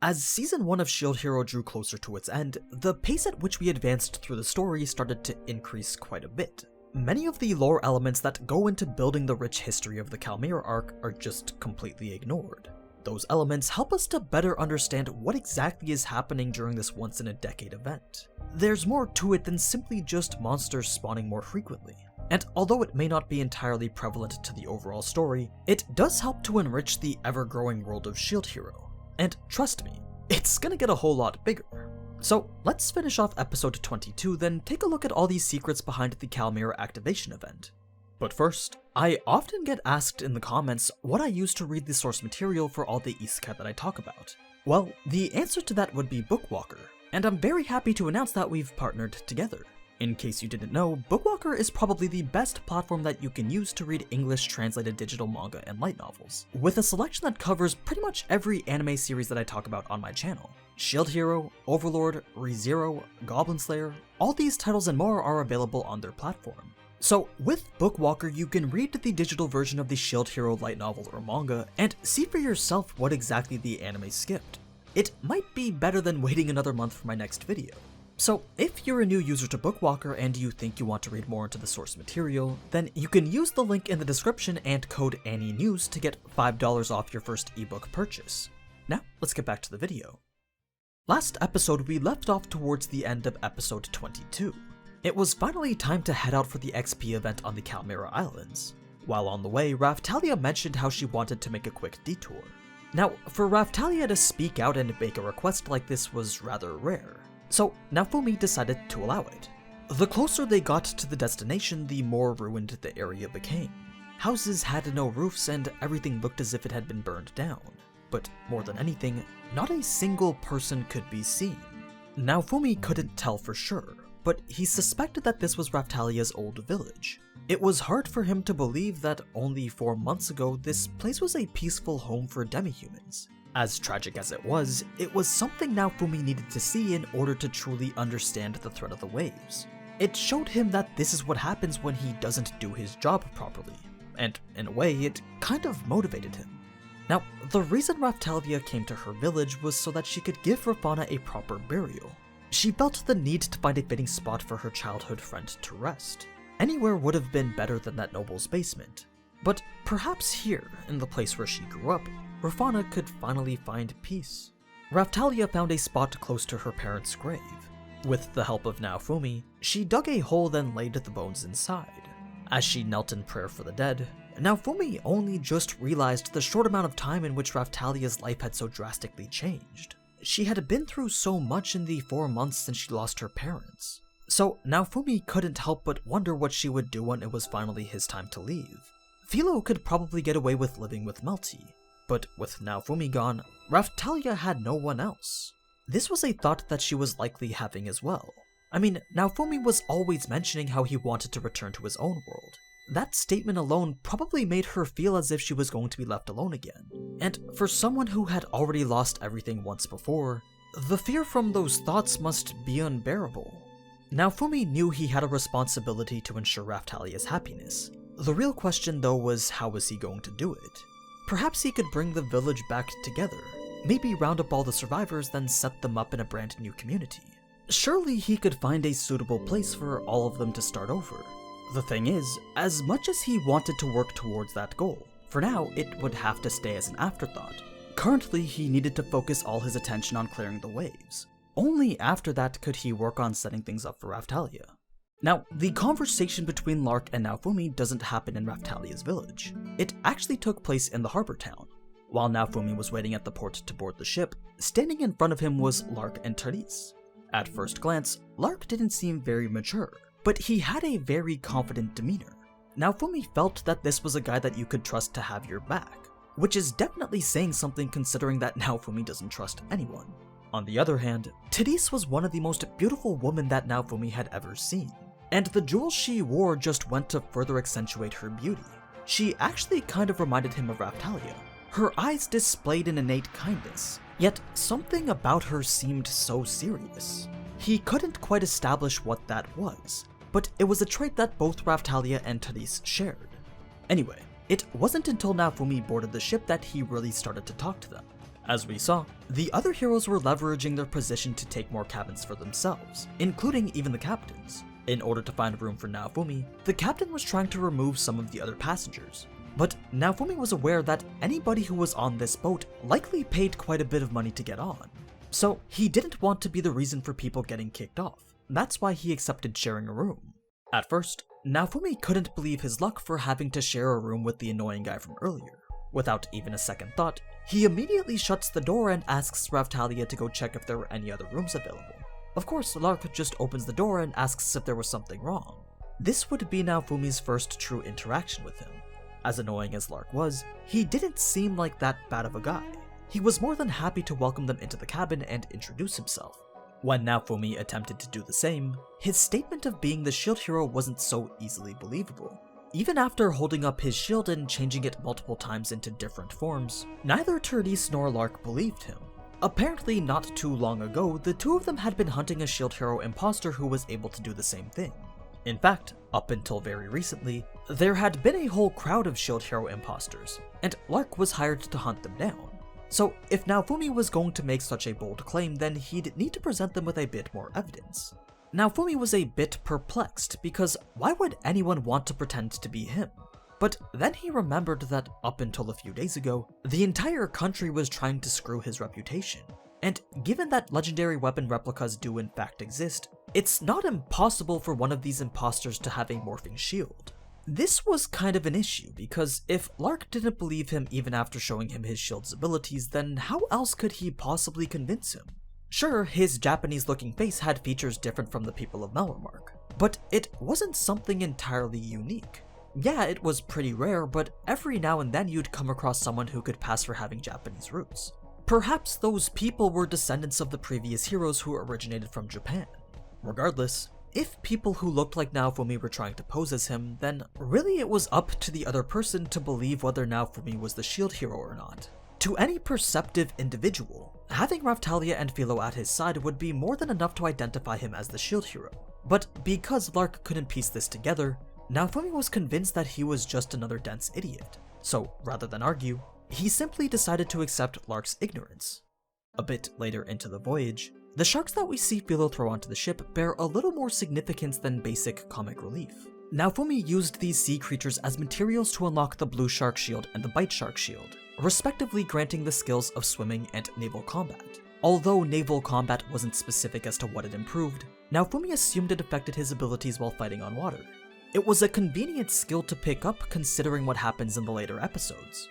As Season 1 of Shield Hero drew closer to its end, the pace at which we advanced through the story started to increase quite a bit. Many of the lore elements that go into building the rich history of the Cal Mira arc are just completely ignored. Those elements help us to better understand what exactly is happening during this once-in-a-decade event. There's more to it than simply just monsters spawning more frequently, and although it may not be entirely prevalent to the overall story, it does help to enrich the ever-growing world of Shield Hero. And trust me, it's gonna get a whole lot bigger. So let's finish off episode 22, then take a look at all these secrets behind the Cal Mira activation event. But first, I often get asked in the comments what I use to read the source material for all the isekai that I talk about. Well, the answer to that would be Bookwalker, and I'm very happy to announce that we've partnered together. In case you didn't know, Bookwalker is probably the best platform that you can use to read English translated digital manga and light novels, with a selection that covers pretty much every anime series that I talk about on my channel. Shield Hero, Overlord, ReZero, Goblin Slayer, all these titles and more are available on their platform. So with Bookwalker, you can read the digital version of the Shield Hero light novel or manga, and see for yourself what exactly the anime skipped. It might be better than waiting another month for my next video. So if you're a new user to Bookwalker and you think you want to read more into the source material, then you can use the link in the description and code AniNews to get $5 off your first ebook purchase. Now, let's get back to the video. Last episode, we left off towards the end of episode 22. It was finally time to head out for the XP event on the Cal Mira Islands. While on the way, Raphtalia mentioned how she wanted to make a quick detour. Now, for Raphtalia to speak out and make a request like this was rather rare, so Naofumi decided to allow it. The closer they got to the destination, the more ruined the area became. Houses had no roofs and everything looked as if it had been burned down. But more than anything, not a single person could be seen. Naofumi couldn't tell for sure, but he suspected that this was Raphtalia's old village. It was hard for him to believe that only 4 months ago this place was a peaceful home for demi-humans. As tragic as it was something Naofumi needed to see in order to truly understand the threat of the waves. It showed him that this is what happens when he doesn't do his job properly, and in a way it kind of motivated him. Now, the reason Raphtalia came to her village was so that she could give Rafana a proper burial. She felt the need to find a fitting spot for her childhood friend to rest. Anywhere would have been better than that noble's basement, but perhaps here, in the place where she grew up, Rafana could finally find peace. Raphtalia found a spot close to her parents' grave. With the help of Naofumi, she dug a hole then laid the bones inside. As she knelt in prayer for the dead, Naofumi only just realized the short amount of time in which Raphtalia's life had so drastically changed. She had been through so much in the 4 months since she lost her parents. So Naofumi couldn't help but wonder what she would do when it was finally his time to leave. Philo could probably get away with living with Melty, but with Naofumi gone, Raphtalia had no one else. This was a thought that she was likely having as well. I mean, Naofumi was always mentioning how he wanted to return to his own world. That statement alone probably made her feel as if she was going to be left alone again. And for someone who had already lost everything once before, the fear from those thoughts must be unbearable. Naofumi knew he had a responsibility to ensure Raphtalia's happiness. The real question though was, how was he going to do it? Perhaps he could bring the village back together, maybe round up all the survivors then set them up in a brand new community. Surely he could find a suitable place for all of them to start over. The thing is, as much as he wanted to work towards that goal, for now it would have to stay as an afterthought. Currently he needed to focus all his attention on clearing the waves. Only after that could he work on setting things up for Raphtalia. Now, the conversation between Lark and Naofumi doesn't happen in Raphtalia's village. It actually took place in the harbor town. While Naofumi was waiting at the port to board the ship, standing in front of him was Lark and Therese. At first glance, Lark didn't seem very mature, but he had a very confident demeanor. Naofumi felt that this was a guy that you could trust to have your back, which is definitely saying something considering that Naofumi doesn't trust anyone. On the other hand, Therese was one of the most beautiful women that Naofumi had ever seen, and the jewels she wore just went to further accentuate her beauty. She actually kind of reminded him of Raphtalia. Her eyes displayed an innate kindness, yet something about her seemed so serious. He couldn't quite establish what that was, but it was a trait that both Raphtalia and Therese shared. Anyway, it wasn't until Naofumi boarded the ship that he really started to talk to them. As we saw, the other heroes were leveraging their position to take more cabins for themselves, including even the captains. In order to find room for Naofumi, the captain was trying to remove some of the other passengers. But Naofumi was aware that anybody who was on this boat likely paid quite a bit of money to get on. So he didn't want to be the reason for people getting kicked off. That's why he accepted sharing a room. At first, Naofumi couldn't believe his luck for having to share a room with the annoying guy from earlier. Without even a second thought, he immediately shuts the door and asks Raftalia to go check if there were any other rooms available. Of course, Lark just opens the door and asks if there was something wrong. This would be Naofumi's first true interaction with him. As annoying as Lark was, he didn't seem like that bad of a guy. He was more than happy to welcome them into the cabin and introduce himself. When Naofumi attempted to do the same, his statement of being the shield hero wasn't so easily believable. Even after holding up his shield and changing it multiple times into different forms, neither Therese nor Lark believed him. Apparently not too long ago, the two of them had been hunting a shield hero imposter who was able to do the same thing. In fact, up until very recently, there had been a whole crowd of shield hero imposters, and Lark was hired to hunt them down. So if Naofumi was going to make such a bold claim, then he'd need to present them with a bit more evidence. Naofumi was a bit perplexed, because why would anyone want to pretend to be him? But then he remembered that up until a few days ago, the entire country was trying to screw his reputation. And given that legendary weapon replicas do in fact exist, it's not impossible for one of these imposters to have a morphing shield. This was kind of an issue, because if Lark didn't believe him even after showing him his shield's abilities, then how else could he possibly convince him? Sure, his Japanese-looking face had features different from the people of Melromark, but it wasn't something entirely unique. Yeah, it was pretty rare, but every now and then you'd come across someone who could pass for having Japanese roots. Perhaps those people were descendants of the previous heroes who originated from Japan. Regardless, if people who looked like Naofumi were trying to pose as him, then really it was up to the other person to believe whether Naofumi was the shield hero or not. To any perceptive individual, having Raftalia and Philo at his side would be more than enough to identify him as the shield hero. But because Lark couldn't piece this together, Naofumi was convinced that he was just another dense idiot. So rather than argue, he simply decided to accept Lark's ignorance. A bit later into the voyage, the sharks that we see Philo throw onto the ship bear a little more significance than basic comic relief. Naofumi used these sea creatures as materials to unlock the blue shark shield and the bite shark shield, respectively granting the skills of swimming and naval combat. Although naval combat wasn't specific as to what it improved, Naofumi assumed it affected his abilities while fighting on water. It was a convenient skill to pick up considering what happens in the later episodes.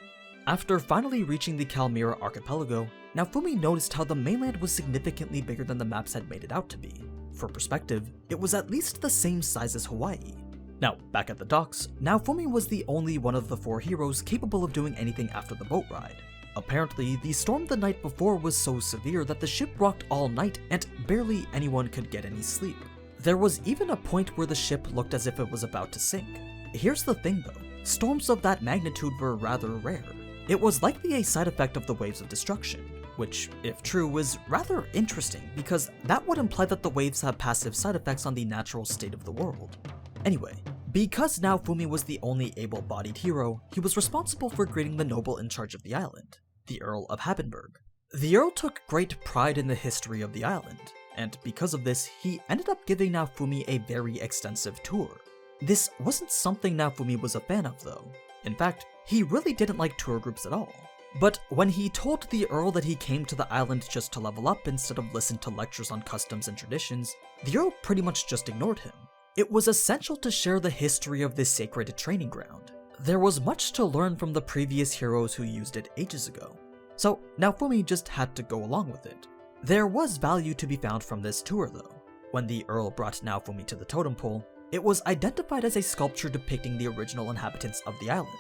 After finally reaching the Cal Mira archipelago, Naofumi noticed how the mainland was significantly bigger than the maps had made it out to be. For perspective, it was at least the same size as Hawaii. Now, back at the docks, Naofumi was the only one of the four heroes capable of doing anything after the boat ride. Apparently, the storm the night before was so severe that the ship rocked all night and barely anyone could get any sleep. There was even a point where the ship looked as if it was about to sink. Here's the thing though, storms of that magnitude were rather rare. It was likely a side effect of the waves of destruction, which, if true, is rather interesting because that would imply that the waves have passive side effects on the natural state of the world. Anyway, because Naofumi was the only able-bodied hero, he was responsible for greeting the noble in charge of the island, the Earl of Habenberg. The Earl took great pride in the history of the island, and because of this, he ended up giving Naofumi a very extensive tour. This wasn't something Naofumi was a fan of though. In fact, he really didn't like tour groups at all. But when he told the Earl that he came to the island just to level up instead of listen to lectures on customs and traditions, the Earl pretty much just ignored him. It was essential to share the history of this sacred training ground. There was much to learn from the previous heroes who used it ages ago. So Naofumi just had to go along with it. There was value to be found from this tour though. When the Earl brought Naofumi to the totem pole, it was identified as a sculpture depicting the original inhabitants of the islands,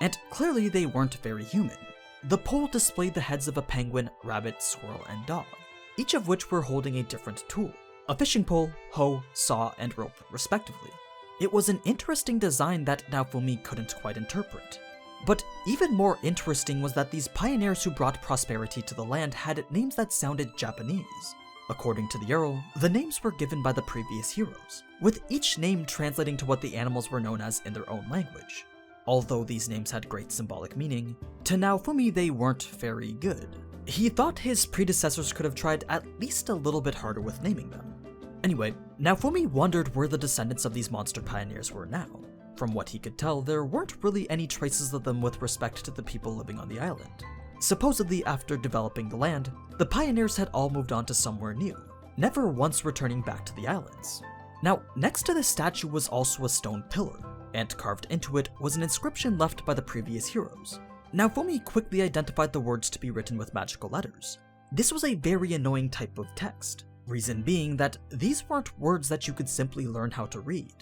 and clearly they weren't very human. The pole displayed the heads of a penguin, rabbit, squirrel, and dog, each of which were holding a different tool, a fishing pole, hoe, saw, and rope, respectively. It was an interesting design that Naofumi couldn't quite interpret. But even more interesting was that these pioneers who brought prosperity to the land had names that sounded Japanese. According to the Earl, the names were given by the previous heroes, with each name translating to what the animals were known as in their own language. Although these names had great symbolic meaning, to Naofumi they weren't very good. He thought his predecessors could have tried at least a little bit harder with naming them. Anyway, Naofumi wondered where the descendants of these monster pioneers were now. From what he could tell, there weren't really any traces of them with respect to the people living on the island. Supposedly, after developing the land, the pioneers had all moved on to somewhere new, never once returning back to the islands. Now, next to the statue was also a stone pillar, and carved into it was an inscription left by the previous heroes. Naofumi quickly identified the words to be written with magical letters. This was a very annoying type of text, reason being that these weren't words that you could simply learn how to read.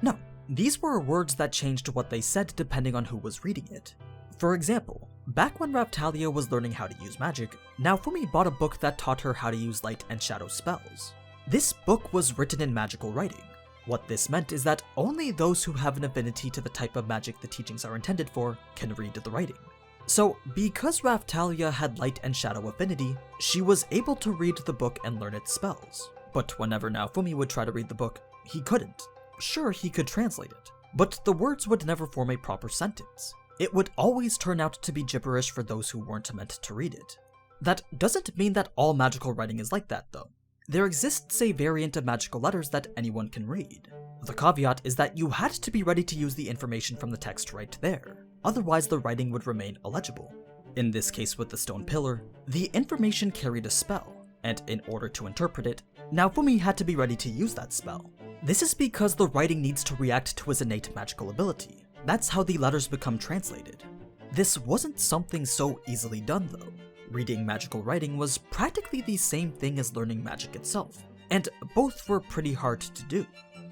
No, these were words that changed what they said depending on who was reading it. For example, back when Raphtalia was learning how to use magic, Naofumi bought a book that taught her how to use light and shadow spells. This book was written in magical writing. What this meant is that only those who have an affinity to the type of magic the teachings are intended for can read the writing. So, because Raphtalia had light and shadow affinity, she was able to read the book and learn its spells. But whenever Naofumi would try to read the book, he couldn't. Sure, he could translate it, but the words would never form a proper sentence. It would always turn out to be gibberish for those who weren't meant to read it. That doesn't mean that all magical writing is like that, though. There exists a variant of magical letters that anyone can read. The caveat is that you had to be ready to use the information from the text right there, otherwise the writing would remain illegible. In this case with the stone pillar, the information carried a spell, and in order to interpret it, Naofumi had to be ready to use that spell. This is because the writing needs to react to his innate magical ability. That's how the letters become translated. This wasn't something so easily done though. Reading magical writing was practically the same thing as learning magic itself, and both were pretty hard to do.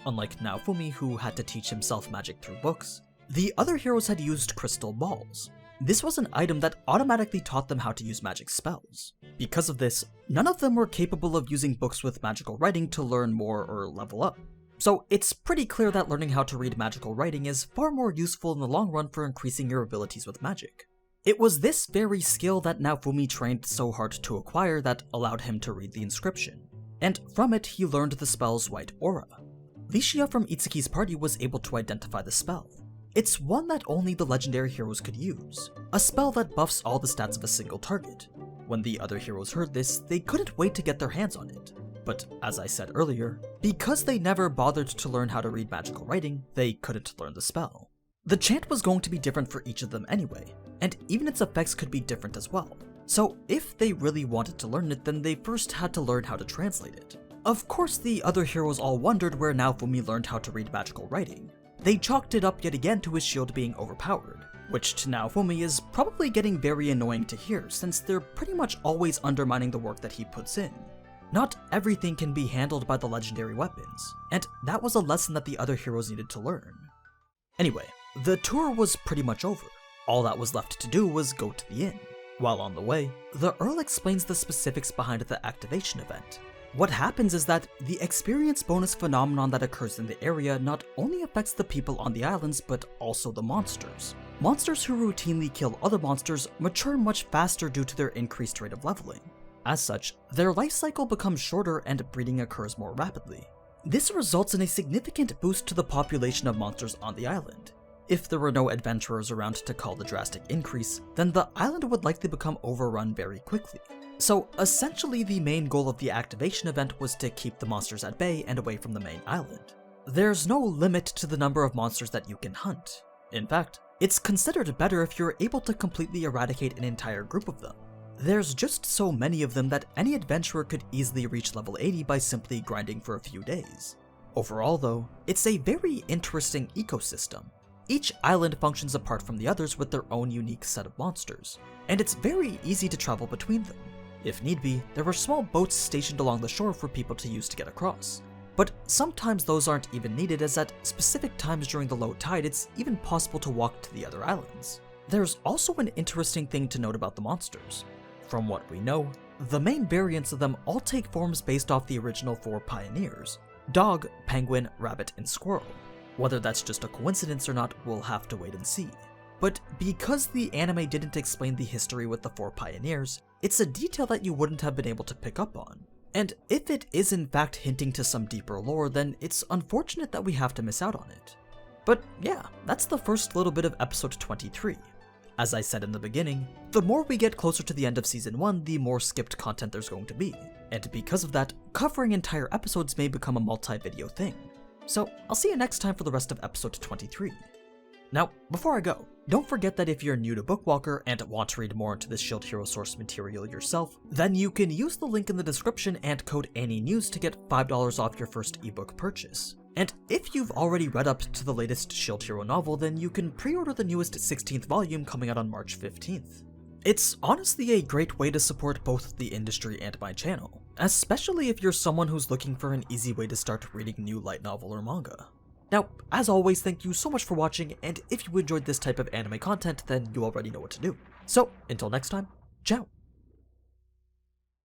Unlike Naofumi, who had to teach himself magic through books, the other heroes had used crystal balls. This was an item that automatically taught them how to use magic spells. Because of this, none of them were capable of using books with magical writing to learn more or level up. So it's pretty clear that learning how to read magical writing is far more useful in the long run for increasing your abilities with magic. It was this very skill that Naofumi trained so hard to acquire that allowed him to read the inscription, and from it he learned the spell's white aura. Licia from Itsuki's party was able to identify the spell. It's one that only the legendary heroes could use, a spell that buffs all the stats of a single target. When the other heroes heard this, they couldn't wait to get their hands on it. But as I said earlier, because they never bothered to learn how to read magical writing, they couldn't learn the spell. The chant was going to be different for each of them anyway, and even its effects could be different as well. So if they really wanted to learn it, then they first had to learn how to translate it. Of course, the other heroes all wondered where Naofumi learned how to read magical writing. They chalked it up yet again to his shield being overpowered, which to Naofumi is probably getting very annoying to hear since they're pretty much always undermining the work that he puts in. Not everything can be handled by the legendary weapons, and that was a lesson that the other heroes needed to learn. Anyway, the tour was pretty much over. All that was left to do was go to the inn. While on the way, the Earl explains the specifics behind the activation event. What happens is that the experience bonus phenomenon that occurs in the area not only affects the people on the islands, but also the monsters. Monsters who routinely kill other monsters mature much faster due to their increased rate of leveling. As such, their life cycle becomes shorter and breeding occurs more rapidly. This results in a significant boost to the population of monsters on the island. If there were no adventurers around to call the drastic increase, then the island would likely become overrun very quickly. So essentially the main goal of the activation event was to keep the monsters at bay and away from the main island. There's no limit to the number of monsters that you can hunt. In fact, it's considered better if you're able to completely eradicate an entire group of them. There's just so many of them that any adventurer could easily reach level 80 by simply grinding for a few days. Overall though, it's a very interesting ecosystem. Each island functions apart from the others with their own unique set of monsters, and it's very easy to travel between them. If need be, there are small boats stationed along the shore for people to use to get across. But sometimes those aren't even needed, as at specific times during the low tide it's even possible to walk to the other islands. There's also an interesting thing to note about the monsters. From what we know, the main variants of them all take forms based off the original 4 pioneers: dog, penguin, rabbit, and squirrel. Whether that's just a coincidence or not, we'll have to wait and see. But because the anime didn't explain the history with the 4 pioneers, it's a detail that you wouldn't have been able to pick up on. And if it is in fact hinting to some deeper lore, then it's unfortunate that we have to miss out on it. But yeah, that's the first little bit of episode 23. As I said in the beginning, the more we get closer to the end of Season 1, the more skipped content there's going to be, and because of that, covering entire episodes may become a multi-video thing. So I'll see you next time for the rest of episode 23. Now, before I go, don't forget that if you're new to Bookwalker and want to read more into this Shield Hero source material yourself, then you can use the link in the description and code AniNews to get $5 off your first ebook purchase. And if you've already read up to the latest Shield Hero novel, then you can pre-order the newest 16th volume coming out on March 15th. It's honestly a great way to support both the industry and my channel, especially if you're someone who's looking for an easy way to start reading new light novel or manga. Now, as always, thank you so much for watching, and if you enjoyed this type of anime content, then you already know what to do. So, until next time, ciao!